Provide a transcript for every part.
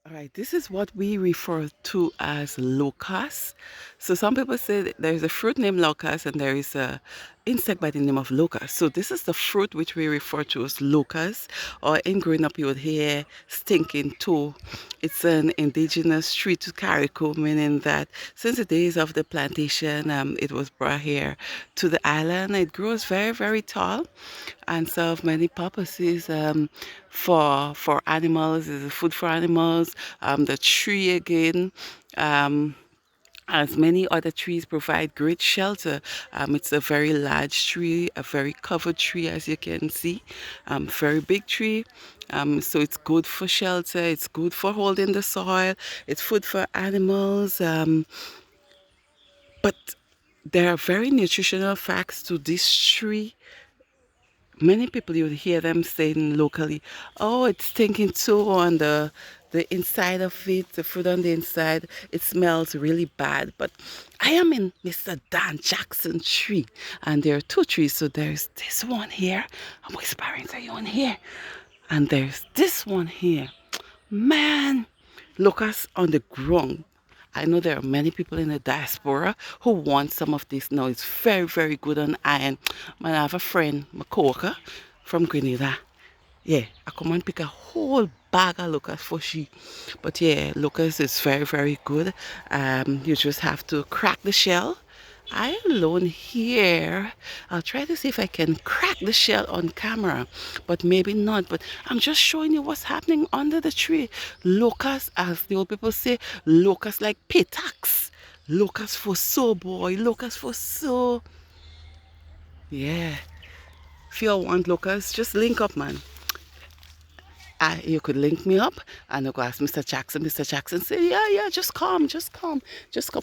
All right, this is what we refer to as locusts. So some people say that there's a fruit named locust and there is a insect by the name of locust. So this is the fruit which we refer to as locust, or in growing up you would hear stinking toe. It's an indigenous tree to Carriacou, meaning that since the days of the plantation, it was brought here to the island. It grows very, very tall and serve many purposes for animals. Is food for animals. The tree again. Um, as many other trees provide great shelter. It's a very large tree, a very covered tree, as you can see, very big tree. So it's good for shelter, it's good for holding the soil, it's food for animals. But there are very nutritional facts to this tree. Many people, you would hear them saying locally, oh, it's stinking too on the inside of it, the fruit on the inside, it smells really bad. But I am in Mr. Dan Jackson tree, and there are two trees. So there's this one here, I'm whispering to you in here, and there's this one here. Man, locusts on the ground. I know there are many people in the diaspora who want some of this now. It's very, very good on iron. Man, I have a friend, my coworker from Grenada. Yeah, I come and pick a whole bag of locusts for she. But yeah, locusts is very, very good. You just have to crack the shell. I alone here. I'll try to see if I can crack the shell on camera, but maybe not. But I'm just showing you what's happening under the tree. Locusts, as the old people say, locusts like pitax. Locusts for so, boy. Locusts for so. Yeah. If you want locusts, just link up, man. You could link me up and I'll go ask Mr. Jackson. Mr. Jackson say, yeah, just come. Just come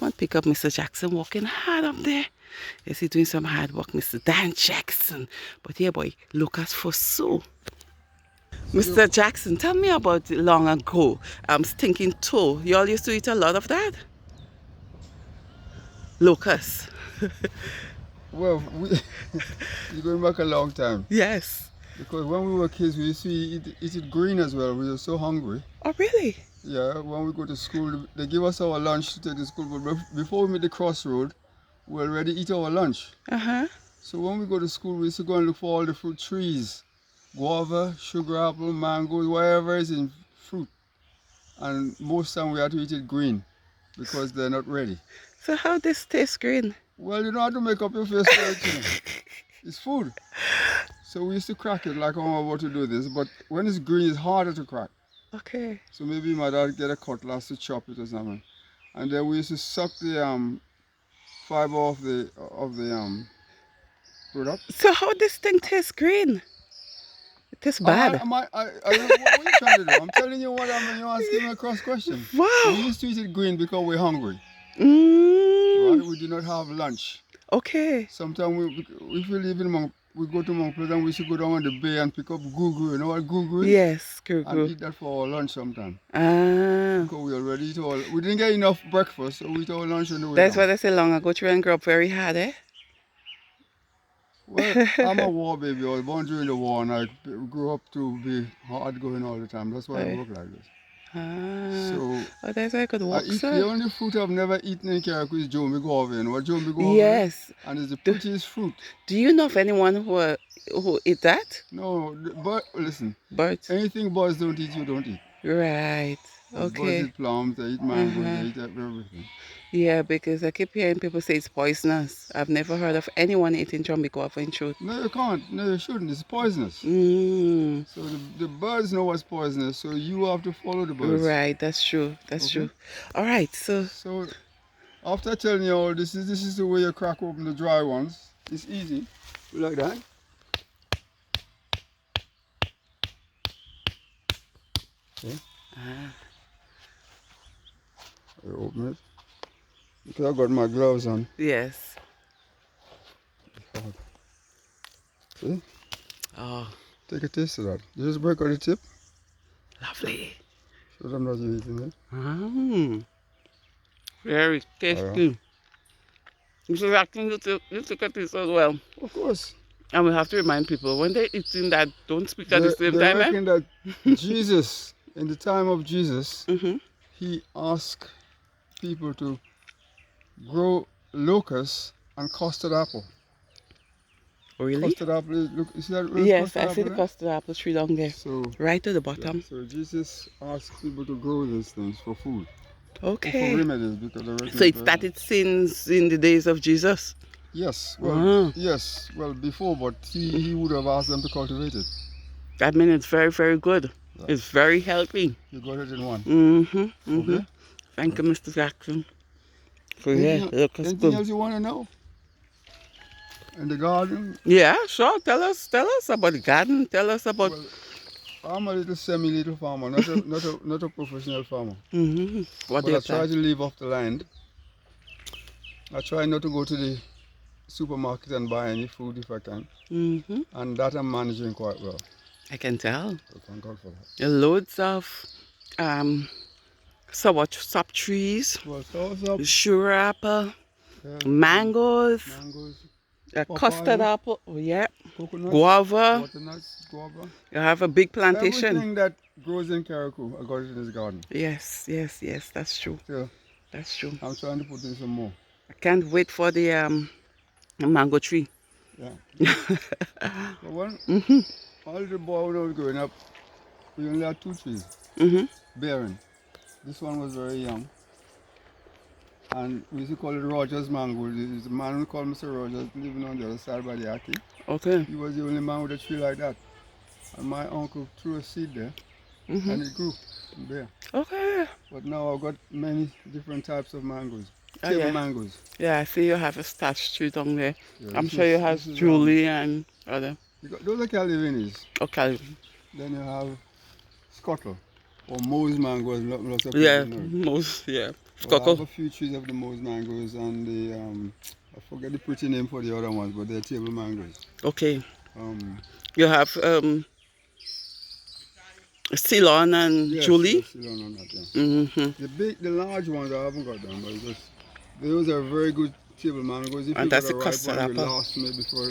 and pick up Mr. Jackson working hard up there. Yes, he's doing some hard work, Mr. Dan Jackson. But yeah, boy, Lucas for so. Mr. Jackson, tell me about long ago. Stinking toe. You all used to eat a lot of that? Lucas. Well, you're going back a long time. Yes. Because when we were kids, we used to eat it green as well. We were so hungry. Oh, really? Yeah, when we go to school, they give us our lunch to take to school. But before we meet the crossroad, we already eat our lunch. Uh-huh. So when we go to school, we used to go and look for all the fruit trees. Guava, sugar apple, mangoes, whatever is in fruit. And most time we have to eat it green because they're not ready. So how this tastes green? Well, you don't have to make up your face for it, you know. It's food. So we used to crack it like I'm about to do this, but when it's green, it's harder to crack. Okay. So maybe my dad get a cutlass to chop it or something. And then we used to suck the fiber of the product. So how this thing tastes green? It tastes bad. What are you trying to do? I'm telling you what I mean. You're asking me a cross question. Wow. We used to eat it green because we're hungry. Mm. Right? We did not have lunch. Okay. Sometimes if we live in we go to Mount Pleasant, we used to go down on the bay and pick up gugu. You know what gugu is? Yes, And gugu. eat that for our lunch sometimes. Ah. Because we already eat all. We didn't get enough breakfast, so we eat our lunch on the way That's down. what I say long ago. Children grow up very hard, eh? Well, I'm a war baby. I was born during the war and I grew up to be hard going all the time. That's why I work like this. Ah. So Oh, that's why I could walk, the only fruit I've never eaten in Carriacou is Jombi guava. You know what Jombi guava is? Yes. And it's the prettiest fruit. Do you know of anyone who eat that? No, but listen. Birds. Anything birds don't eat, you don't eat. Right. Birds Okay. eat plums, they eat mangoes, they eat everything. Yeah, because I keep hearing people say it's poisonous. I've never heard of anyone eating Jombi guava in truth. No, you can't. No, you shouldn't. It's poisonous. Mm. So the birds know what's poisonous, so you have to follow the birds. Right, that's true. That's true. All right, so after telling you all this is the way you crack open the dry ones. It's easy. Like that. Okay. I open it. Because I got my gloves on. Yes. See? Oh, Take a taste of that. You just break out the tip. lovely. Show them that you're eating it. Mm. Very tasty. Mr. Jackson, you took a taste as well. Of course. And we have to remind people, when they're eating that, don't speak at the same They time, reckon that Jesus in the time of Jesus, Mm-hmm. he asked people to grow locusts and custard apple. Really? Custard apple, look, you see that real Yes, custard I see apple the there? custard apple tree down there, So, right to the yeah, bottom. so Jesus asked people to grow these things for food, or for Okay. remedies, because the rest So is it very. started since in the days of Jesus. Yes, Ah, yes, well, before, but he would have asked them to cultivate it. that means it's very, very good. Yeah, It's very healthy. you got it in one. Mm-hmm. Mm-hmm. Okay? Thank you, Mr. Jackson. So yeah, Anything, look, it's anything good. else you want to know? In the garden? Yeah, sure. Tell us about the garden. Tell us about. Well, I'm a little semi-little farmer, not a professional farmer. Mm-hmm. What do But you I try plant? to live off the land. I try not to go to the supermarket and buy any food if I can. Mm-hmm. And that I'm managing quite well. I can tell. So thank God for that. There are loads of um sop trees, Well, soursop, up, sugar apple, yeah, mangoes, mangoes, custard papaya, apple. Oh, yeah, coconuts, guava. butternuts, guava. You have a big plantation. Everything that grows in Carriacou, I got it in this garden. Yes, yes, yes. That's true. So That's true. I'm trying to put in some more. I can't wait for the mango tree. Yeah. So when Mm-hmm. all the boy when I was growing up, we only had 2 trees Mm-hmm. bearing. This one was very young. And we used to call it Rogers mango. There's a man who called Mr. Rogers living on the other side by the Aki. Okay. He was the only man with a tree like that. And my uncle threw a seed there Mm-hmm. and it grew from there. Okay. But now I've got many different types of mangoes. Oh, Table yeah. mangoes. Yeah, I see you have a stash tree down there. Yeah, I'm this sure you is have this is Julie and other. those are Calvinis. Okay. Then you have Scottle or Mose mangoes. Lots of Yeah, people know it. most, yeah. Well, I have Scockle. a few trees of the Mose mangoes and the I forget the pretty name for the other ones, but they're table mangoes. Okay. Um, You have Ceylon and yes, Julie. yes, still on that. Yeah. Mm-hmm. The large ones I haven't got them, but just those are very good table mangoes. If And you that's got the a ripe custard one, will apple. last maybe for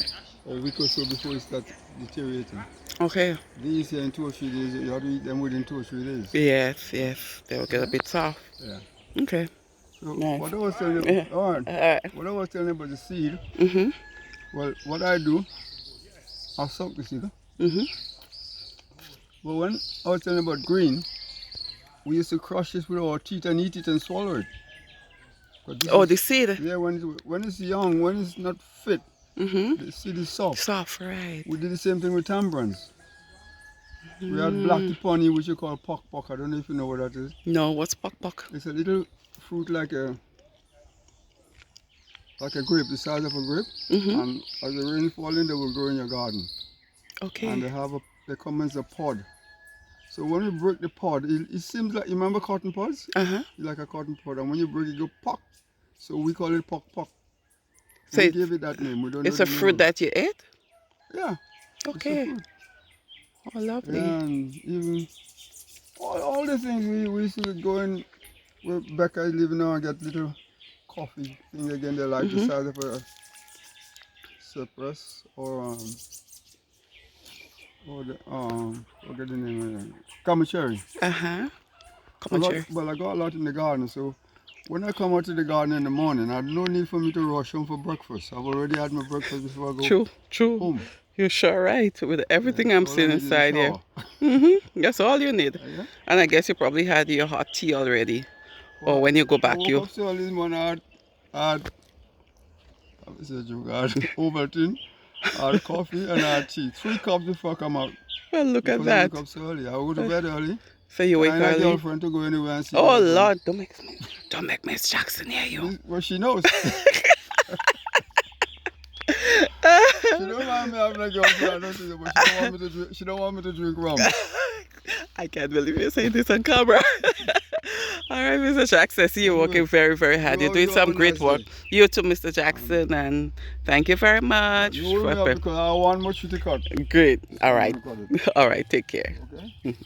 a week or so before it starts deteriorating. Okay. These here in 2 or 3 days, you have to eat them within 2 or 3 days. Yes, yes. They will get a bit soft. Yeah. Okay. So Nice. what I was telling Yeah. you, all right, Alright. what I was telling you about the seed, Mm-hmm. well, what I do, I suck the seed. Mm-hmm. But when I was telling you about green, we used to crush this with our teeth and eat it and swallow it. But this Oh, is, the seed. yeah, when it's young, when it's not fit, Mm-hmm. the seed is soft. Soft, right. We did the same thing with tambourines. We had Mm. black pony, which you call pock pock. I don't know if you know what that is. No, what's pock pock? It's a little fruit like a grape, the size of a grape. Mm-hmm. And as the rain falling, they will grow in your garden. Okay. And they come as a pod. So when you break the pod, it seems like, you remember cotton pods? Uh-huh. Like a cotton pod. And when you break it, you go pock. So we call it pock pock. So We it's, gave it that name. We don't know it's the a name fruit of it. that you ate? Yeah. It's a Okay. fruit. Oh, lovely. Yeah, and even all the things we used to go in where Becca is living now and get little coffee thing again. They're like the size of a cypress or forget the name of it. Kamacheri. Uh-huh. Come on, Jerry. Well, I got a lot in the garden, so when I come out to the garden in the morning, I have no need for me to rush home for breakfast. I've already had my breakfast before I go True, true. home. You're sure right with everything Yeah, I'm all I seeing need is a inside here. shower. That's all you need. Yeah. And I guess you probably had your hot tea already. Or Well, when you go I back, woke you. up so early this morning, I had I say a joke, I had Ovaltine, I had coffee, and I had tea. 3 cups before I come out. Well, look at Because I that. wake up so early. I go to bed early. So you wake And I ain't a early. girlfriend to go anywhere and see Oh, my friends. Lord. Don't make Miss Jackson hear you. Well, she knows. She don't mind me having a girlfriend, I don't see her, but she don't want me to drink rum. I can't believe you're saying this on camera. All right, Mr. Jackson. I see you're working very, very hard. You're doing some great work. You too, Mr. Jackson, and thank you very much. You hold me up because I want much to cut. Great. All I'm right. gonna cut it. All right. Take care. Okay?